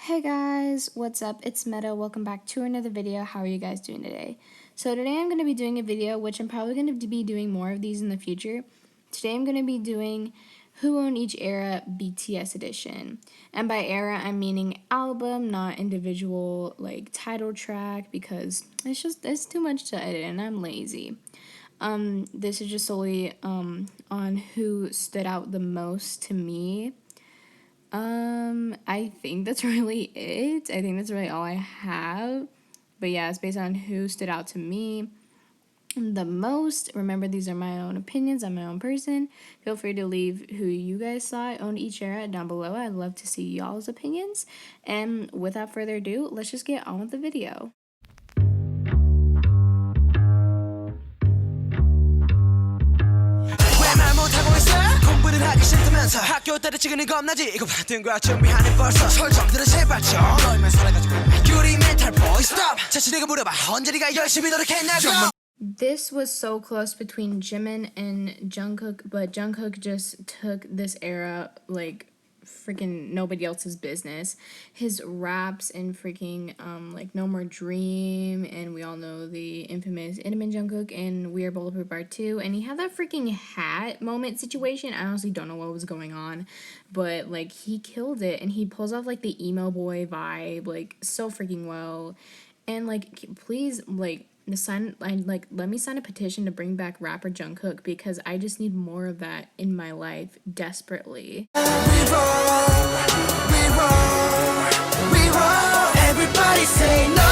Hey guys, what's up? It's Meta. Welcome back to another video. How are you guys doing today? So today I'm going to be doing a video, which I'm probably going to be doing more of these in the future. Today I'm going to be doing Who Owned Each Era BTS edition. And by era, I'm meaning album, not individual like title track, because it's too much to edit and I'm lazy. This is just solely on who stood out the most to me. I think that's really it. I think that's really all I have. But yeah, it's based on who stood out to me the most. Remember, these are my own opinions. I'm my own person. Feel free to leave who you guys thought owned each era down below. I'd love to see y'all's opinions. And without further ado, let's just get on with the video. 하기 싫다면서 학교 때려치기는 겁나지 이거 받은 거야 준비하는 벌써 설정들은 제발 좀 너희만 살아가지고 유리 멘탈 boy stop 자신에게 물어봐 언제 네가 열심히 노력했냐고. This was so close between Jimin and Jungkook, but Jungkook just took this era like freaking nobody else's business. His raps and freaking like No More Dream, and we all know the infamous Intamin Jungkook and We Are Bulletproof Part 2, and he had that freaking hat moment situation. I honestly don't know what was going on, but like he killed it, and he pulls off like the emo boy vibe like so freaking well. And like please like let me sign a petition to bring back rapper Jungkook, because I just need more of that in my life desperately. Everybody say no.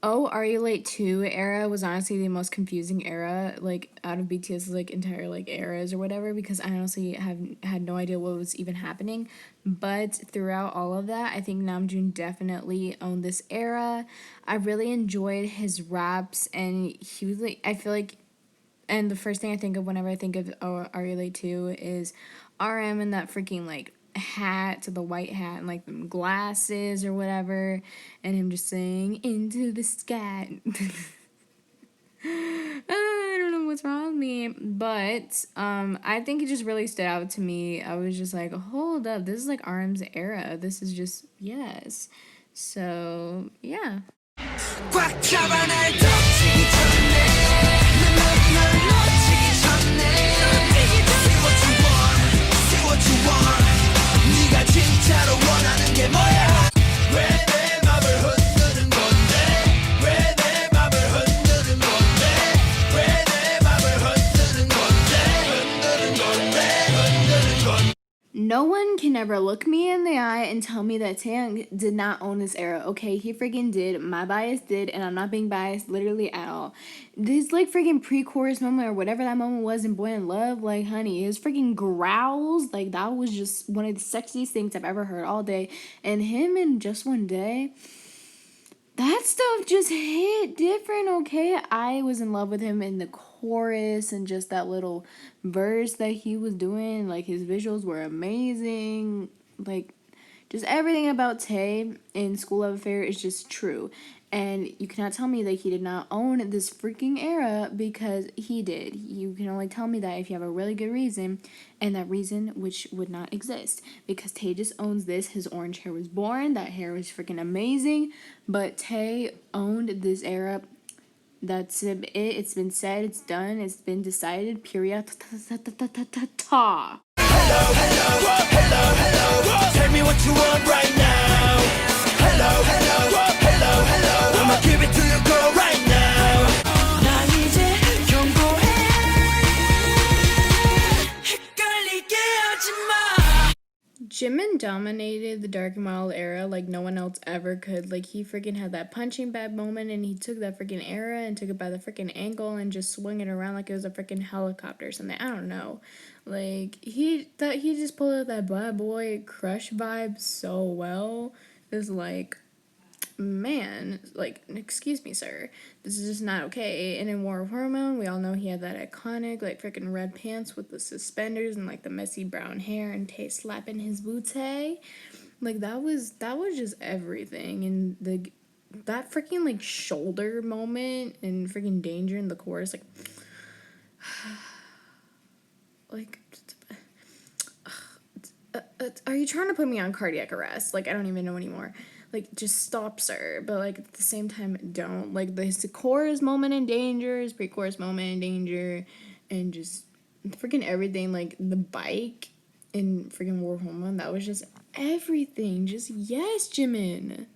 Oh, Are You Late 2 era was honestly the most confusing era, like, out of BTS's, like, entire, like, eras or whatever, because I honestly had no idea what was even happening. But throughout all of that, I think Namjoon definitely owned this era. I really enjoyed his raps, and he was, like, I feel like, and the first thing I think of whenever I think of Are You Late 2 is RM and that freaking, like, hat, the white hat, and like them glasses or whatever, and him just saying into the sky. I don't know what's wrong with me, but I think it just really stood out to me. I was just like, hold up, this is like RM's era. This is just yes. So yeah. No one can ever look me in the eye and tell me that Taeyang did not own this era. Okay, he freaking did. My bias did, and I'm not being biased literally at all. This like freaking pre-chorus moment or whatever that moment was in Boy in Love, like honey, his freaking growls, like that was just one of the sexiest things I've ever heard all day. And him in Just One Day, that stuff just hit different, okay? I was in love with him in the chorus and just that little verse that he was doing. Like, his visuals were amazing. Like, just everything about Tay in School Love Affair is just true. And you cannot tell me that he did not own this freaking era, because he did. You can only tell me that if you have a really good reason, and that reason which would not exist. Because Tay just owns this. His orange hair was born. That hair was freaking amazing. But Tay owned this era. That's it. It's been said. It's done. It's been decided. Period. Ta. Hello, hello, hello, hello. Tell me what you want right now. Hello, hello, hello, hello. I'ma give it to you, girl, right now. 난 이제 경고해. 헷갈리게 하지 마. Jimin dominated the Dark Model era like no one else ever could. Like, he freaking had that punching bag moment, and he took that freaking era and took it by the freaking ankle and just swung it around like it was a freaking helicopter or something. I don't know. Like, he just pulled out that bad boy crush vibe so well. It's like, man, like, excuse me, sir, this is just not okay. And in War of Hormone, we all know he had that iconic, like, freaking red pants with the suspenders and, like, the messy brown hair, and Tay slapping his booty. Like, that was just everything. And that freaking like shoulder moment and freaking danger in the chorus, like are you trying to put me on cardiac arrest? Like, I don't even know anymore. Like, just stop, sir. But like at the same time, don't. Like the chorus moment in danger, his pre-chorus moment in danger, and just freaking everything. Like the bike in freaking War Hormone, that was just everything. Just yes, Jimin.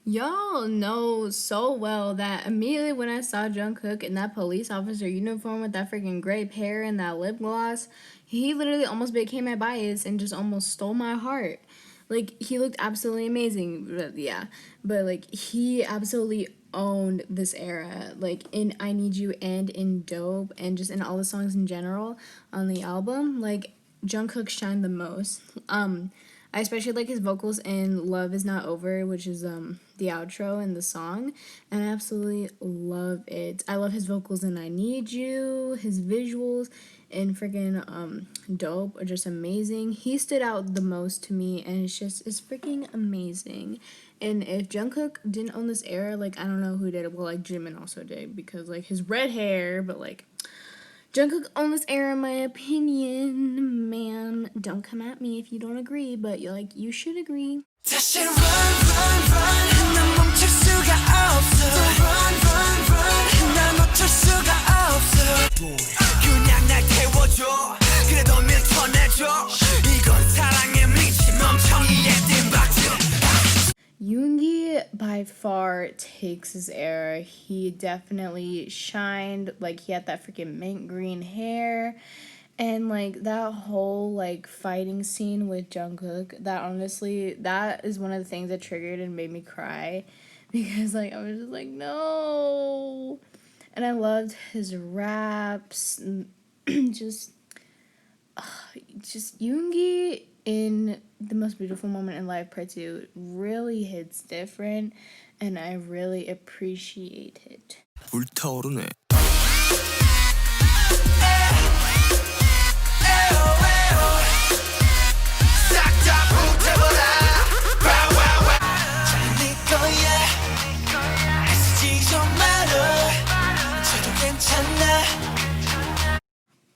Y'all know so well that immediately when I saw Jungkook in that police officer uniform with that freaking grape hair and that lip gloss, he literally almost became my bias and just almost stole my heart. Like, he looked absolutely amazing, but yeah. But, like, he absolutely owned this era, like, in I Need You and in Dope and just in all the songs in general on the album. Like, Jungkook shined the most. I especially like his vocals in Love Is Not Over, which is the outro in the song, and I absolutely love it. I love his vocals in I Need You, his visuals in freaking Dope are just amazing. He stood out the most to me, and it's freaking amazing. And if Jungkook didn't own this era, like, I don't know who did. Well, like, Jimin also did, because like his red hair, but like Jungkook owned this era, in my opinion. Man, don't come at me if you don't agree, but you're like, you should agree. 다시 run, run, run. 난 멈출 수가 없어. Run, run, run. 난 멈출 수가 없어. 그냥 날 태워줘. 그래도 밀쳐내줘. 이건 사랑의 미친 멍청이의 띵박질. Yoongi by far takes his era. He definitely shined. Like, he had that freaking mint green hair. And, like, that whole, like, fighting scene with Jungkook, that honestly, that is one of the things that triggered and made me cry. Because, like, I was just like, no. And I loved his raps. just Yoongi in The Most Beautiful Moment in Life Part 2 really hits different, and I really appreciate it. 불타오르네.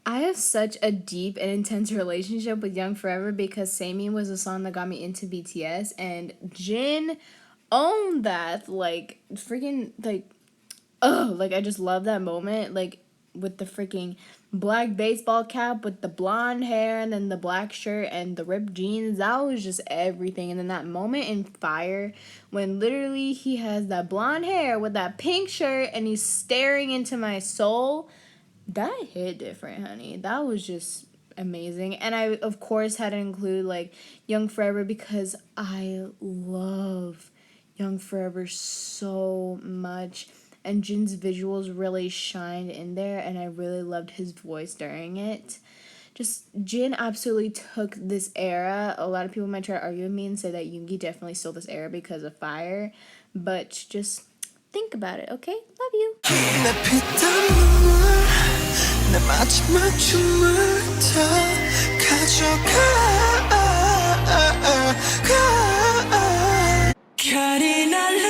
I have such a deep and intense relationship with Young Forever because Saemin was the song that got me into BTS, and Jin owned that. Like, freaking, like, like, I just love that moment. Like, with the freaking black baseball cap with the blonde hair and then the black shirt and the ripped jeans, that was just everything. And then that moment in Fire when literally he has that blonde hair with that pink shirt and he's staring into my soul, that hit different, honey. That was just amazing. And I of course had to include like Young Forever because I love Young Forever so much, and Jin's visuals really shined in there, and I really loved his voice during it. Just Jin absolutely took this era. A lot of people might try to argue with me and say that Yoongi definitely stole this era because of Fire, but just think about it, okay? Love you. 내 마지막 춤을 다 가져가 별이 날아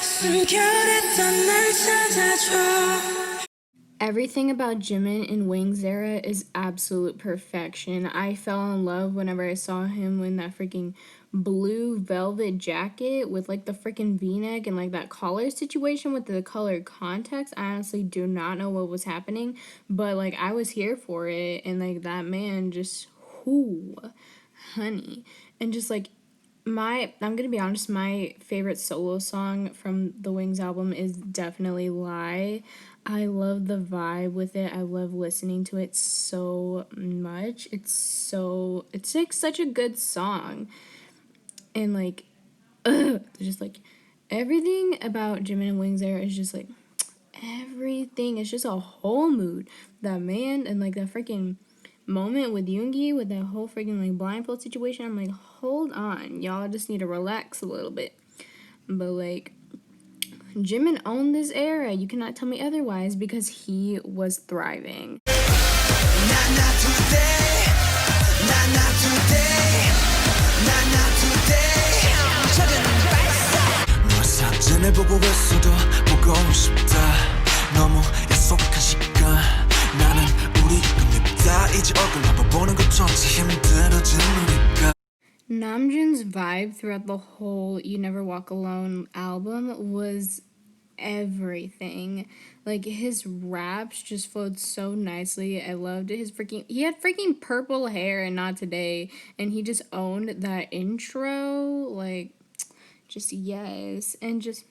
숨결했던 날 찾아줘. Everything about Jimin in Wings era is absolute perfection. I fell in love whenever I saw him in that freaking blue velvet jacket with like the freaking v-neck and like that collar situation with the colored contacts. I honestly do not know what was happening, but like I was here for it, and like that man just whoo, honey. And just like I'm gonna be honest, my favorite solo song from the Wings album is definitely Lie. I love the vibe with it. I love listening to it so much. It's like such a good song. And like just like everything about Jimin and Wings era is just like everything. It's just a whole mood. That man and like that freaking moment with Yoongi with that whole freaking like blindfold situation, I'm like, hold on, y'all just need to relax a little bit. But like, Jimin owned this era. You cannot tell me otherwise because he was thriving. Namjoon's vibe throughout the whole You Never Walk Alone album was everything. Like, his raps just flowed so nicely. I loved it. He had freaking purple hair and Not Today, and he just owned that intro. Like, just yes. And just,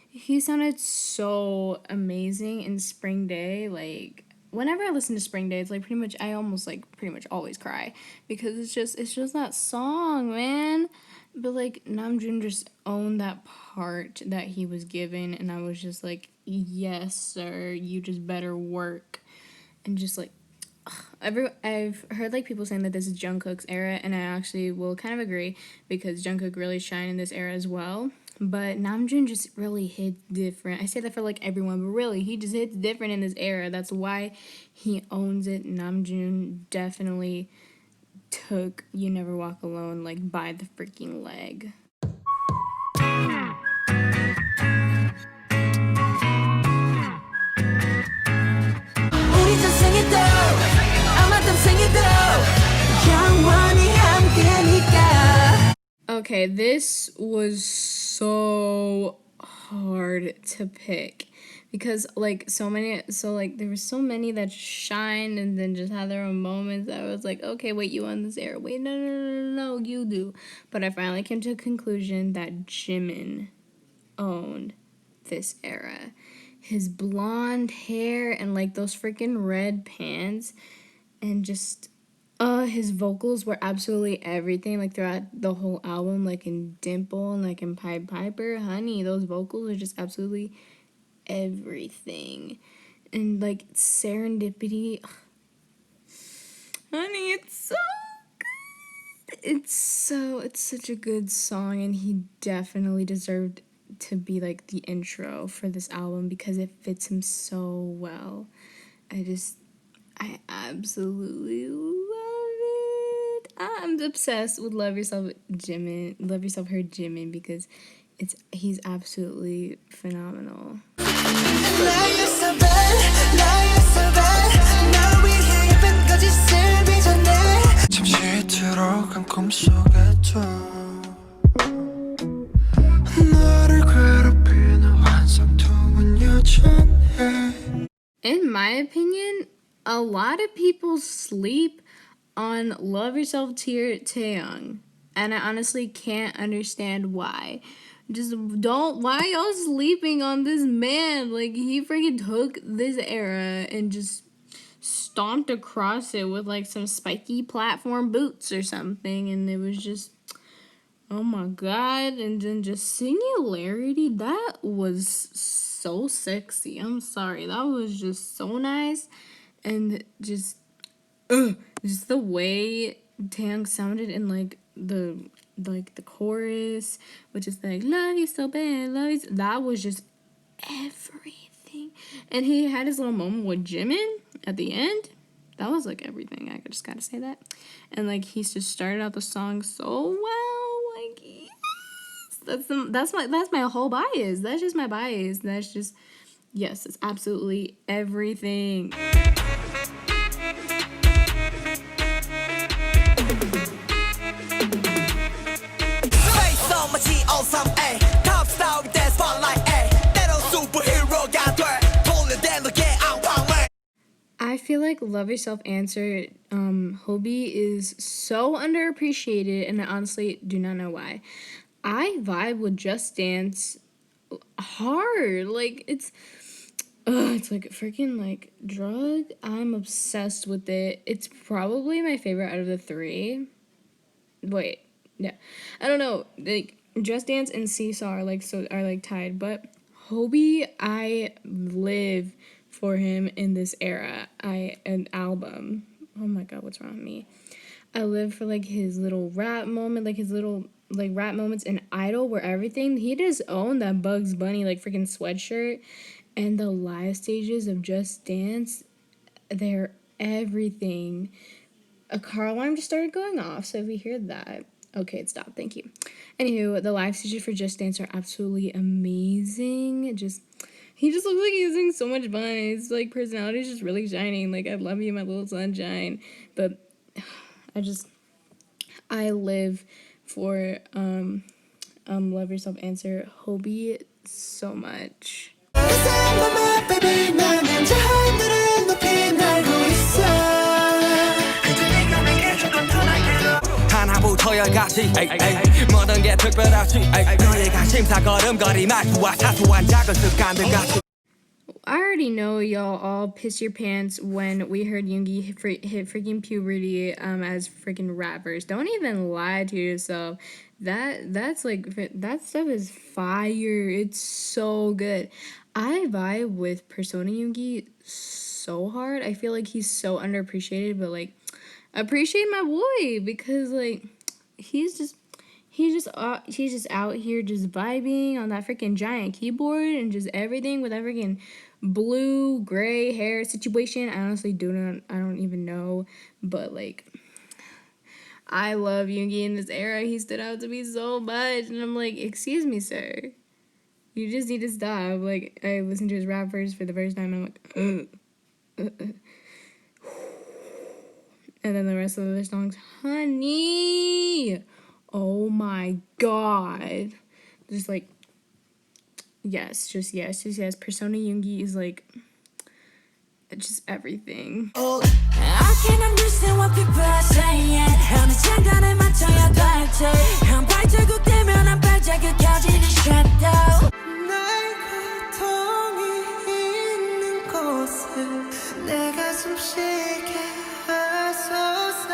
he sounded so amazing in Spring Day. Like, whenever I listen to Spring Day, it's like I almost like pretty much always cry because it's just that song, man. But like, Namjoon just owned that part that he was given, and I was just like, yes, sir, you just better work. And just like, I've heard like people saying that this is Jungkook's era, and I actually will kind of agree because Jungkook really shined in this era as well. But Namjoon just really hits different. I say that for like everyone, but really he just hits different in this era. That's why he owns it. Namjoon definitely took You Never Walk Alone like by the freaking leg. Okay, this was so hard to pick because like there were so many that shined and then just had their own moments. I was like, okay, wait, you won this era. Wait, no, you do. But I finally came to a conclusion that Jimin owned this era. His blonde hair and like those freaking red pants and just his vocals were absolutely everything, like throughout the whole album, like in Dimple and like in Pied Piper. Honey, those vocals are just absolutely everything. And like Serendipity, ugh. Honey, it's so good. It's such a good song, and he definitely deserved to be like the intro for this album because it fits him so well. I absolutely love it. I'm obsessed with Love Yourself Jimin. Love Yourself Her Jimin because he's absolutely phenomenal. In my opinion, a lot of people sleep on Love Yourself Taeyang, and I honestly can't understand why. Why y'all sleeping on this man? Like, he freaking took this era and just stomped across it with like some spiky platform boots or something, and it was just, oh my god. And then just Singularity, that was so sexy. I'm sorry, that was just so nice. And just the way Taeyang sounded in like the chorus, which is like love you so bad, that was just everything. And he had his little moment with Jimin at the end. That was like everything. I just gotta say that. And like he's just started out the song so well. Like, yes, that's my whole bias. That's just my bias. That's just, yes, it's absolutely everything. I feel like Love Yourself Answer, Hobie is so underappreciated, and I honestly do not know why. I vibe with Just Dance hard. Like, it's like a freaking like drug. I'm obsessed with it. It's probably my favorite out of the three. Wait, yeah, I don't know. Like, Just Dance and Seesaw are like tied, but Hobie, I live for him in this era. An album. oh my god, what's wrong with me? I live for like his little rap moment, like his little like rap moments in Idol, where everything he just owned that Bugs Bunny like freaking sweatshirt, and the live stages of Just Dance, they're everything. A car alarm just started going off, so if you hear that, okay, it stopped. Thank you. Anywho, the live stages for Just Dance are absolutely amazing. He just looks like he's having so much fun. His like personality is just really shining. Like, I love you, my little sunshine. But I live for Love Yourself Answer Hobie so much. 하나부터 열까지 모든 게 특별하지 너의 관심사 걸음걸이 말투와 사소한 작은 습관들 같이 I already know y'all all piss your pants when we heard Yoongi hit freaking puberty as freaking rappers. Don't even lie to yourself. That's like, that stuff is fire. It's so good. I vibe with Persona Yoongi so hard. I feel like he's so underappreciated, but like, appreciate my boy, because like he's just out here just vibing on that freaking giant keyboard and just everything with that freaking blue gray hair situation. I honestly I don't even know, but like, I love Yoongi in this era. He stood out to me so much, and I'm like, excuse me, sir, you just need to stop. Like, I listened to his rap verse for the first time, and I'm like, And then the rest of the songs, honey, oh my god, just like, yes, just yes. Persona Yoongi is like, just everything. I can't understand what people are saying 어느 장단에 맞춰야 될지 한 발자국 되면 한 발자국 켜지는 shadow 날 고통이 있는 곳에 내가 숨 쉬게 하소서.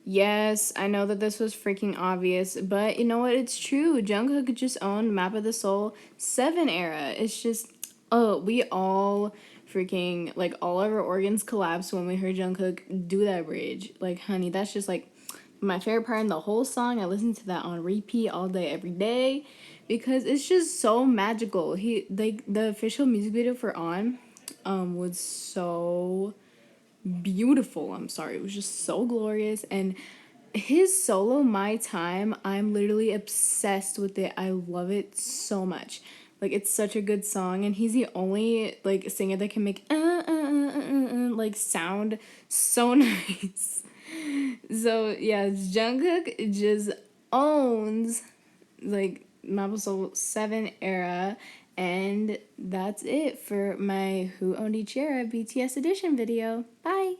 Yes, I know that this was freaking obvious, but you know what? It's true. Jungkook just owned Map of the Soul 7 era. It's just, oh, we all freaking, like, all of our organs collapsed when we heard Jungkook do that bridge. Like, honey, that's just like my favorite part in the whole song. I listen to that on repeat all day, every day, because it's just so magical. The official music video for On was so beautiful. I'm sorry, it was just so glorious. And his solo My Time, I'm literally obsessed with it. I love it so much. Like, it's such a good song, and he's the only like singer that can make like sound so nice. So yeah, Jungkook just owns like Marble Soul 7 era. And that's it for my Who Owned Each Era BTS edition video. Bye!